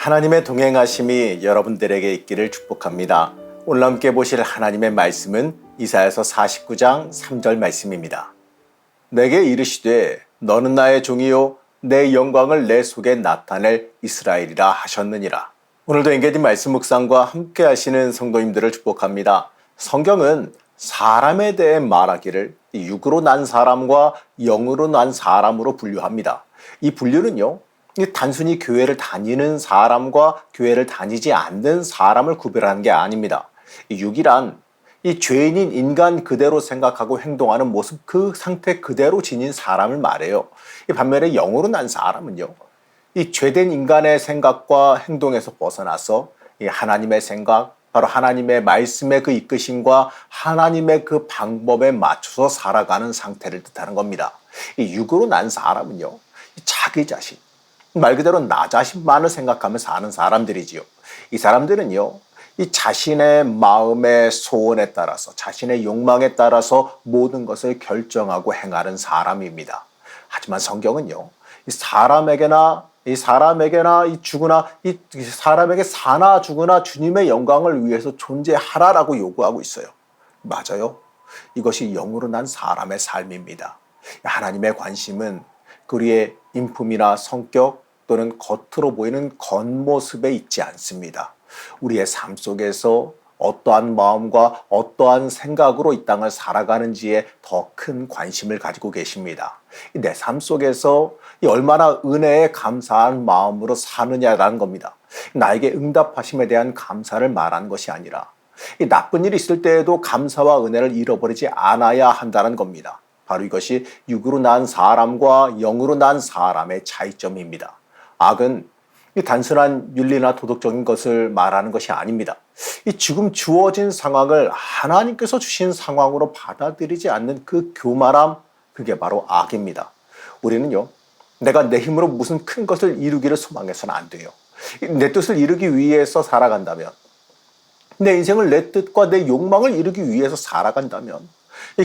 하나님의 동행하심이 여러분들에게 있기를 축복합니다. 오늘 함께 보실 하나님의 말씀은 이사야서 49장 3절 말씀입니다. 내게 이르시되 너는 나의 종이요 내 영광을 내 속에 나타낼 이스라엘이라 하셨느니라. 오늘도 엔게디 말씀 묵상과 함께 하시는 성도님들을 축복합니다. 성경은 사람에 대해 말하기를 육으로 난 사람과 영으로 난 사람으로 분류합니다. 이 분류는요, 단순히 교회를 다니는 사람과 교회를 다니지 않는 사람을 구별하는 게 아닙니다. 육이란 이 죄인인 인간 그대로 생각하고 행동하는 모습, 그 상태 그대로 지닌 사람을 말해요. 반면에 영으로 난 사람은요, 이 죄된 인간의 생각과 행동에서 벗어나서 이 하나님의 생각, 바로 하나님의 말씀의 그 이끄심과 하나님의 그 방법에 맞춰서 살아가는 상태를 뜻하는 겁니다. 이 육으로 난 사람은요, 자기 자신, 말 그대로 나 자신만을 생각하며 사는 사람들이지요. 이 사람들은요, 이 자신의 마음의 소원에 따라서, 자신의 욕망에 따라서 모든 것을 결정하고 행하는 사람입니다. 하지만 성경은요, 이 사람에게나 사람에게 사나 죽으나 주님의 영광을 위해서 존재하라라고 요구하고 있어요. 맞아요. 이것이 영으로 난 사람의 삶입니다. 하나님의 관심은 그리의 인품이나 성격 또는 겉으로 보이는 겉모습에 있지 않습니다. 우리의 삶 속에서 어떠한 마음과 어떠한 생각으로 이 땅을 살아가는지에 더 큰 관심을 가지고 계십니다. 내 삶 속에서 얼마나 은혜에 감사한 마음으로 사느냐라는 겁니다. 나에게 응답하심에 대한 감사를 말하는 것이 아니라 나쁜 일이 있을 때에도 감사와 은혜를 잃어버리지 않아야 한다는 겁니다. 바로 이것이 육으로 난 사람과 영으로 난 사람의 차이점입니다. 악은 단순한 윤리나 도덕적인 것을 말하는 것이 아닙니다. 지금 주어진 상황을 하나님께서 주신 상황으로 받아들이지 않는 그 교만함, 그게 바로 악입니다. 우리는요, 내가 내 힘으로 무슨 큰 것을 이루기를 소망해서는 안 돼요. 내 뜻을 이루기 위해서 살아간다면, 내 인생을 내 뜻과 내 욕망을 이루기 위해서 살아간다면,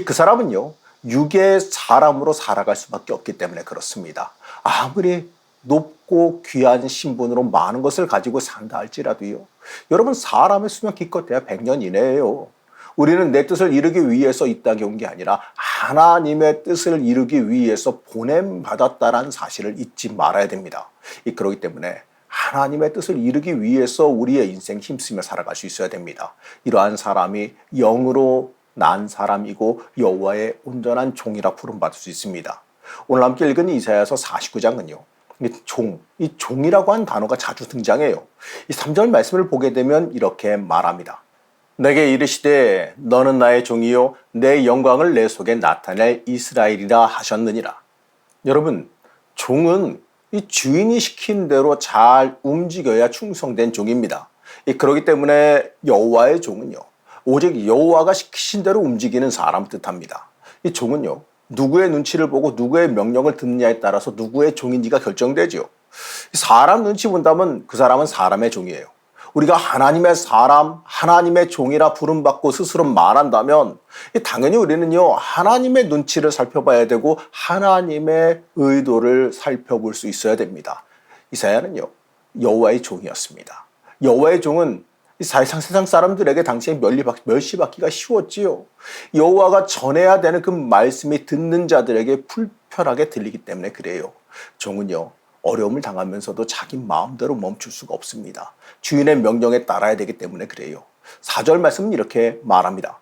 그 사람은요, 육의 사람으로 살아갈 수밖에 없기 때문에 그렇습니다. 아무리 높고 귀한 신분으로 많은 것을 가지고 산다 할지라도요, 여러분, 사람의 수명 기껏해야 100년 이내예요. 우리는 내 뜻을 이루기 위해서 이 땅에 온 게 아니라 하나님의 뜻을 이루기 위해서 보냄받았다는 사실을 잊지 말아야 됩니다. 그렇기 때문에 하나님의 뜻을 이루기 위해서 우리의 인생 힘쓰며 살아갈 수 있어야 됩니다. 이러한 사람이 영으로 난 사람이고 여호와의 온전한 종이라 부름받을 수 있습니다. 오늘 함께 읽은 이사야서 49장은요, 이 종이라고 한 단어가 자주 등장해요. 이 3절 말씀을 보게 되면 이렇게 말합니다. 내게 이르시되 너는 나의 종이요 내 영광을 내 속에 나타낼 이스라엘이라 하셨느니라. 여러분, 종은 이 주인이 시킨 대로 잘 움직여야 충성된 종입니다. 그렇기 때문에 여호와의 종은요, 오직 여호와가 시키신 대로 움직이는 사람을 뜻합니다. 이 종은요, 누구의 눈치를 보고 누구의 명령을 듣느냐에 따라서 누구의 종인지가 결정되죠. 사람 눈치 본다면 그 사람은 사람의 종이에요. 우리가 하나님의 사람, 하나님의 종이라 부름받고 스스로 말한다면 당연히 우리는요, 하나님의 눈치를 살펴봐야 되고 하나님의 의도를 살펴볼 수 있어야 됩니다. 이사야는요, 여호와의 종이었습니다. 여호와의 종은 세상 사람들에게 당시에 멸시받기가 쉬웠지요. 여호와가 전해야 되는 그 말씀이 듣는 자들에게 불편하게 들리기 때문에 그래요. 종은요, 어려움을 당하면서도 자기 마음대로 멈출 수가 없습니다. 주인의 명령에 따라야 되기 때문에 그래요. 4절 말씀은 이렇게 말합니다.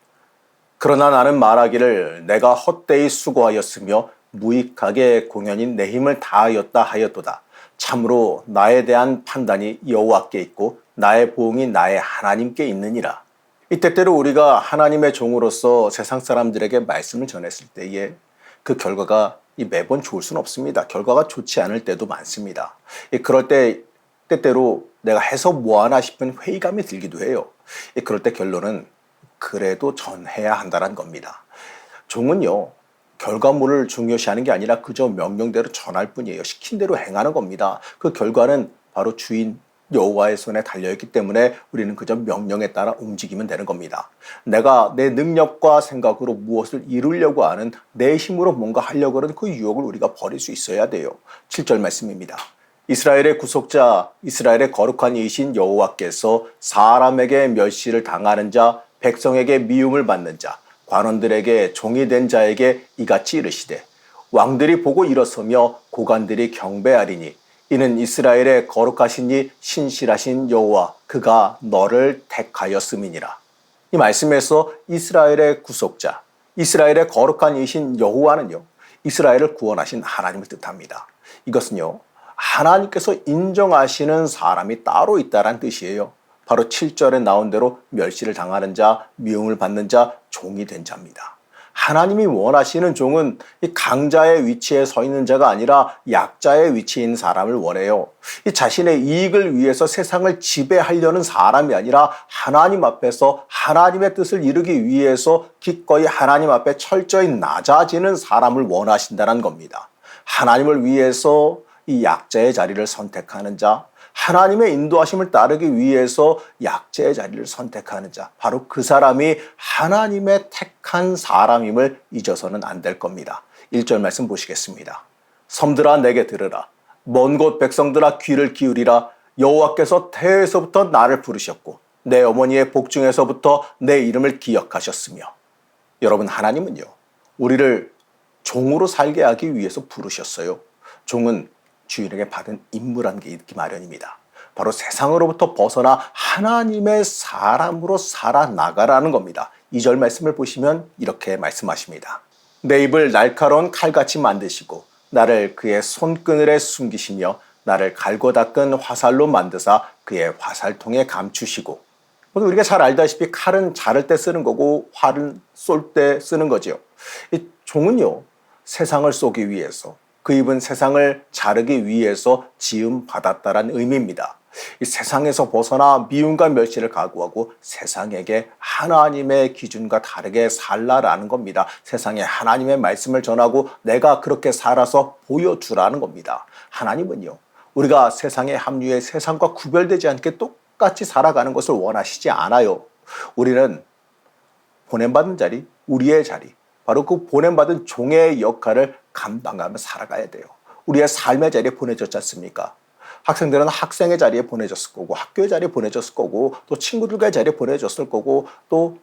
그러나 나는 말하기를 내가 헛되이 수고하였으며 무익하게 공연히 내 힘을 다하였다 하였도다. 참으로 나에 대한 판단이 여호와께 있고 나의 보응이 나의 하나님께 있느니라. 때때로 우리가 하나님의 종으로서 세상 사람들에게 말씀을 전했을 때에 그 결과가 매번 좋을 수는 없습니다. 결과가 좋지 않을 때도 많습니다. 그럴 때 때때로 내가 해서 뭐하나 싶은 회의감이 들기도 해요. 그럴 때 결론은 그래도 전해야 한다는 겁니다. 종은요, 결과물을 중요시하는 게 아니라 그저 명령대로 전할 뿐이에요. 시킨 대로 행하는 겁니다. 그 결과는 바로 주인 여호와의 손에 달려있기 때문에 우리는 그저 명령에 따라 움직이면 되는 겁니다. 내가 내 능력과 생각으로 무엇을 이루려고 하는, 내 힘으로 뭔가 하려고 하는 그 유혹을 우리가 버릴 수 있어야 돼요. 7절 말씀입니다. 이스라엘의 구속자, 이스라엘의 거룩한 이이신 여호와께서 사람에게 멸시를 당하는 자, 백성에게 미움을 받는 자, 관원들에게 종이 된 자에게 이같이 이르시되 왕들이 보고 일어서며 고관들이 경배하리니 이는 이스라엘의 거룩하신 이 신실하신 여호와 그가 너를 택하였음이니라. 이 말씀에서 이스라엘의 구속자, 이스라엘의 거룩한 이신 여호와는요, 이스라엘을 구원하신 하나님을 뜻합니다. 이것은요, 하나님께서 인정하시는 사람이 따로 있다는 뜻이에요. 바로 7절에 나온 대로 멸시를 당하는 자, 미움을 받는 자, 종이 된 자입니다. 하나님이 원하시는 종은 이 강자의 위치에 서 있는 자가 아니라 약자의 위치에 있는 사람을 원해요. 이 자신의 이익을 위해서 세상을 지배하려는 사람이 아니라 하나님 앞에서 하나님의 뜻을 이루기 위해서 기꺼이 하나님 앞에 철저히 낮아지는 사람을 원하신다는 겁니다. 하나님을 위해서 이 약자의 자리를 선택하는 자, 하나님의 인도하심을 따르기 위해서 약자의 자리를 선택하는 자, 바로 그 사람이 하나님의 택한 사람임을 잊어서는 안 될 겁니다. 1절 말씀 보시겠습니다. 섬들아 내게 들으라. 먼 곳 백성들아 귀를 기울이라. 여호와께서 태에서부터 나를 부르셨고 내 어머니의 복중에서부터 내 이름을 기억하셨으며. 여러분, 하나님은요, 우리를 종으로 살게 하기 위해서 부르셨어요. 종은 주인에게 받은 임무라는 게 있기 마련입니다. 바로 세상으로부터 벗어나 하나님의 사람으로 살아나가라는 겁니다. 2절 말씀을 보시면 이렇게 말씀하십니다. 내 입을 날카로운 칼같이 만드시고 나를 그의 손그늘에 숨기시며 나를 갈고 닦은 화살로 만드사 그의 화살통에 감추시고. 우리가 잘 알다시피 칼은 자를 때 쓰는 거고 활은 쏠 때 쓰는 거죠. 이 종은요, 세상을 쏘기 위해서, 그 입은 세상을 자르기 위해서 지음 받았다라는 의미입니다. 이 세상에서 벗어나 미움과 멸시를 각오하고 세상에게 하나님의 기준과 다르게 살라라는 겁니다. 세상에 하나님의 말씀을 전하고 내가 그렇게 살아서 보여주라는 겁니다. 하나님은요, 우리가 세상에 합류해 세상과 구별되지 않게 똑같이 살아가는 것을 원하시지 않아요. 우리는 보냄받은 자리, 우리의 자리, 바로 그 보냄받은 종의 역할을 감당하며 살아가야 돼요. 우리의 삶의 자리에 보내졌지 않습니까? 학생들은 학생의 자리에 보내졌을 거고, 학교의 자리에 보내졌을 거고, 또 친구들과의 자리에 보내졌을 거고, 또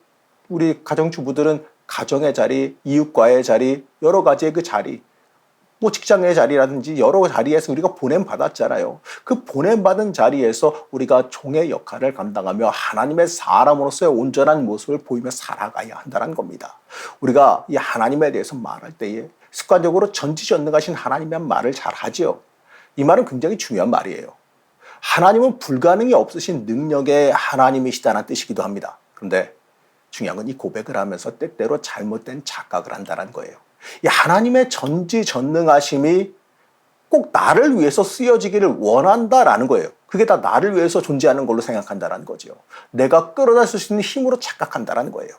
우리 가정주부들은 가정의 자리, 이웃과의 자리, 여러 가지의 그 자리, 뭐 직장의 자리라든지 여러 자리에서 우리가 보냄받았잖아요. 그 보냄받은 자리에서 우리가 종의 역할을 감당하며 하나님의 사람으로서의 온전한 모습을 보이며 살아가야 한다는 겁니다. 우리가 이 하나님에 대해서 말할 때에 습관적으로 전지전능하신 하나님의 말을 잘 하지요. 이 말은 굉장히 중요한 말이에요. 하나님은 불가능이 없으신 능력의 하나님이시다는 뜻이기도 합니다. 그런데 중요한 건 이 고백을 하면서 때때로 잘못된 착각을 한다는 거예요. 이 하나님의 전지전능하심이 꼭 나를 위해서 쓰여지기를 원한다라는 거예요. 그게 다 나를 위해서 존재하는 걸로 생각한다는 거죠. 내가 끌어다 쓸 수 있는 힘으로 착각한다는 거예요.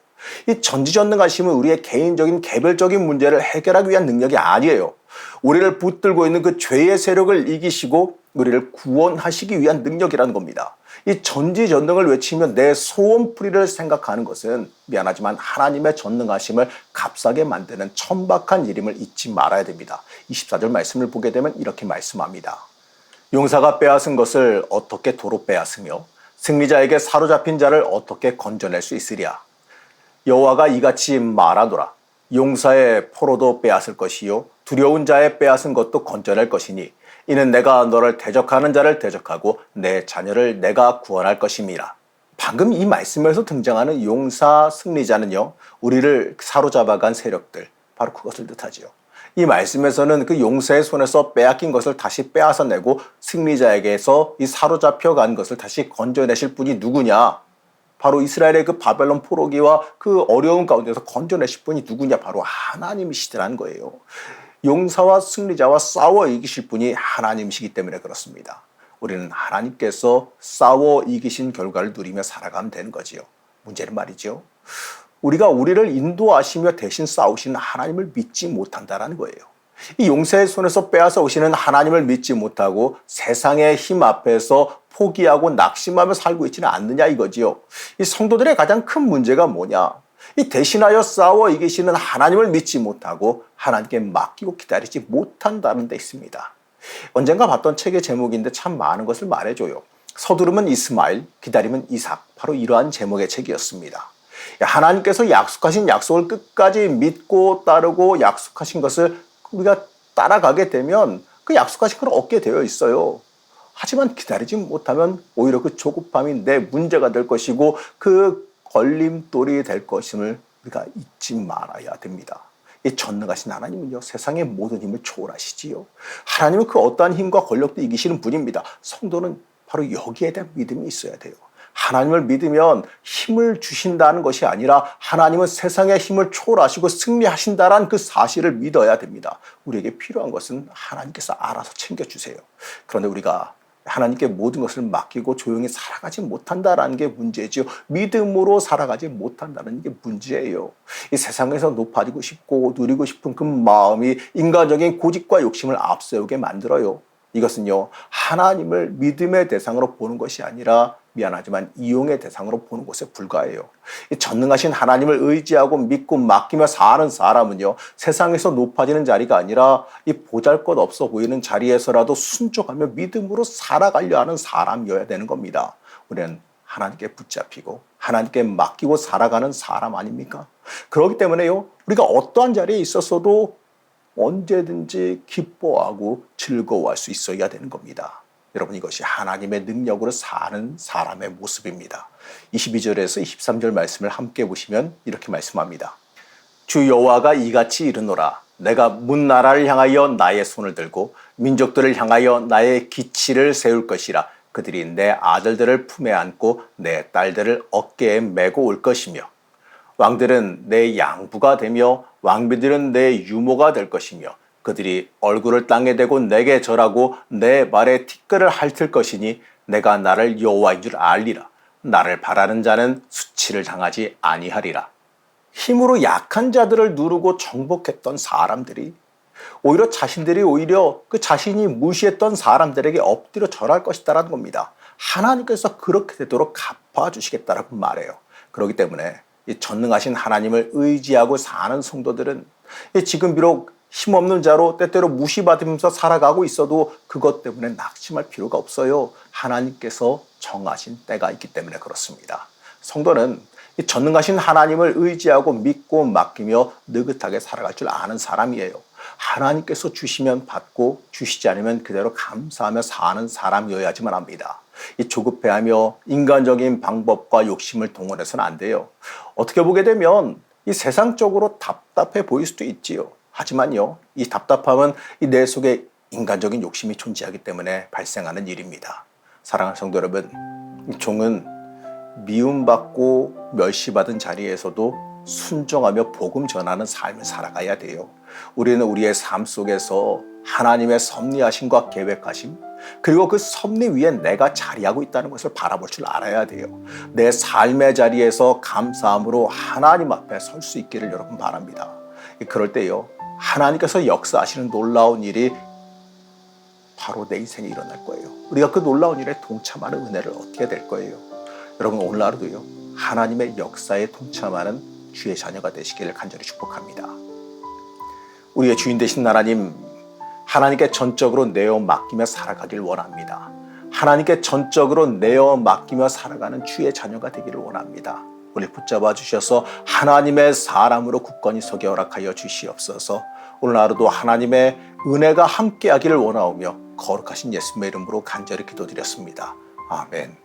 이 전지전능하심은 우리의 개인적인 개별적인 문제를 해결하기 위한 능력이 아니에요. 우리를 붙들고 있는 그 죄의 세력을 이기시고 우리를 구원하시기 위한 능력이라는 겁니다. 이 전지전능을 외치면 내 소원풀이를 생각하는 것은 미안하지만 하나님의 전능하심을 값싸게 만드는 천박한 일임을 잊지 말아야 됩니다. 24절 말씀을 보게 되면 이렇게 말씀합니다. 용사가 빼앗은 것을 어떻게 도로 빼앗으며 승리자에게 사로잡힌 자를 어떻게 건져낼 수 있으랴. 여호와가 이같이 말하노라. 용사의 포로도 빼앗을 것이요 두려운 자의 빼앗은 것도 건져낼 것이니 이는 내가 너를 대적하는 자를 대적하고 내 자녀를 내가 구원할 것임이라. 방금 이 말씀에서 등장하는 용사 승리자는요, 우리를 사로잡아간 세력들, 바로 그것을 뜻하지요. 이 말씀에서는 그 용사의 손에서 빼앗긴 것을 다시 빼앗아내고 승리자에게서 이 사로잡혀간 것을 다시 건져내실 분이 누구냐? 바로 이스라엘의 그 바벨론 포로기와 그 어려운 가운데서 건져내실 분이 누구냐? 바로 하나님이시더라는 거예요. 용사와 승리자와 싸워 이기실 분이 하나님이시기 때문에 그렇습니다. 우리는 하나님께서 싸워 이기신 결과를 누리며 살아가면 되는 거지요. 문제는 말이죠, 우리가 우리를 인도하시며 대신 싸우시는 하나님을 믿지 못한다는 거예요. 이 용사의 손에서 빼앗아 오시는 하나님을 믿지 못하고 세상의 힘 앞에서 포기하고 낙심하며 살고 있지는 않느냐 이거지요. 이 성도들의 가장 큰 문제가 뭐냐? 이 대신하여 싸워 이기시는 하나님을 믿지 못하고 하나님께 맡기고 기다리지 못한다는 데 있습니다. 언젠가 봤던 책의 제목인데 참 많은 것을 말해줘요. 서두르면 이스마엘, 기다리면 이삭. 바로 이러한 제목의 책이었습니다. 하나님께서 약속하신 약속을 끝까지 믿고 따르고 약속하신 것을 우리가 따라가게 되면 그 약속하신 걸 얻게 되어 있어요. 하지만 기다리지 못하면 오히려 그 조급함이 내 문제가 될 것이고 그 걸림돌이 될 것임을 우리가 잊지 말아야 됩니다. 이 전능하신 하나님은요, 세상의 모든 힘을 초월하시지요. 하나님은 그 어떠한 힘과 권력도 이기시는 분입니다. 성도는 바로 여기에 대한 믿음이 있어야 돼요. 하나님을 믿으면 힘을 주신다는 것이 아니라 하나님은 세상의 힘을 초월하시고 승리하신다는 그 사실을 믿어야 됩니다. 우리에게 필요한 것은 하나님께서 알아서 챙겨주세요. 그런데 우리가 하나님께 모든 것을 맡기고 조용히 살아가지 못한다는 게 문제지요. 믿음으로 살아가지 못한다는 게 문제예요. 이 세상에서 높아지고 싶고 누리고 싶은 그 마음이 인간적인 고집과 욕심을 앞세우게 만들어요. 이것은요, 하나님을 믿음의 대상으로 보는 것이 아니라 미안하지만 이용의 대상으로 보는 것에 불과해요. 이 전능하신 하나님을 의지하고 믿고 맡기며 사는 사람은요, 세상에서 높아지는 자리가 아니라 이 보잘것없어 보이는 자리에서라도 순종하며 믿음으로 살아가려 하는 사람이어야 되는 겁니다. 우리는 하나님께 붙잡히고 하나님께 맡기고 살아가는 사람 아닙니까? 그렇기 때문에요, 우리가 어떠한 자리에 있었어도 언제든지 기뻐하고 즐거워할 수 있어야 되는 겁니다. 여러분, 이것이 하나님의 능력으로 사는 사람의 모습입니다. 22절에서 23절 말씀을 함께 보시면 이렇게 말씀합니다. 주 여호와가 이같이 이르노라. 내가 문 나라를 향하여 나의 손을 들고 민족들을 향하여 나의 기치를 세울 것이라. 그들이 내 아들들을 품에 안고 내 딸들을 어깨에 메고 올 것이며 왕들은 내 양부가 되며 왕비들은 내 유모가 될 것이며 그들이 얼굴을 땅에 대고 내게 절하고 내 발에 티끌을 핥을 것이니 내가 나를 여호와인 줄 알리라. 나를 바라는 자는 수치를 당하지 아니하리라. 힘으로 약한 자들을 누르고 정복했던 사람들이 오히려 그 자신이 무시했던 사람들에게 엎드려 절할 것이다라는 겁니다. 하나님께서 그렇게 되도록 갚아주시겠다라고 말해요. 그렇기 때문에 이 전능하신 하나님을 의지하고 사는 성도들은 지금 비록 힘없는 자로 때때로 무시받으면서 살아가고 있어도 그것 때문에 낙심할 필요가 없어요. 하나님께서 정하신 때가 있기 때문에 그렇습니다. 성도는 이 전능하신 하나님을 의지하고 믿고 맡기며 느긋하게 살아갈 줄 아는 사람이에요. 하나님께서 주시면 받고 주시지 않으면 그대로 감사하며 사는 사람이어야지만 합니다. 이 조급해하며 인간적인 방법과 욕심을 동원해서는 안 돼요. 어떻게 보게 되면 이 세상적으로 답답해 보일 수도 있지요. 하지만요, 이 답답함은 이 내 속에 인간적인 욕심이 존재하기 때문에 발생하는 일입니다. 사랑하는 성도 여러분, 종은 미움받고 멸시받은 자리에서도 순종하며 복음 전하는 삶을 살아가야 돼요. 우리는 우리의 삶 속에서 하나님의 섭리하심과 계획하심, 그리고 그 섭리 위에 내가 자리하고 있다는 것을 바라볼 줄 알아야 돼요. 내 삶의 자리에서 감사함으로 하나님 앞에 설 수 있기를 여러분 바랍니다. 그럴 때요, 하나님께서 역사하시는 놀라운 일이 바로 내 인생에 일어날 거예요. 우리가 그 놀라운 일에 동참하는 은혜를 얻게 될 거예요. 여러분, 오늘 하루도요, 하나님의 역사에 동참하는 주의 자녀가 되시기를 간절히 축복합니다. 우리의 주인 되신 하나님, 하나님께 전적으로 내어 맡기며 살아가길 원합니다. 하나님께 전적으로 내어 맡기며 살아가는 주의 자녀가 되기를 원합니다. 우리 붙잡아 주셔서 하나님의 사람으로 굳건히 서게 허락하여 주시옵소서. 오늘 하루도 하나님의 은혜가 함께하기를 원하오며 거룩하신 예수님의 이름으로 간절히 기도드렸습니다. 아멘.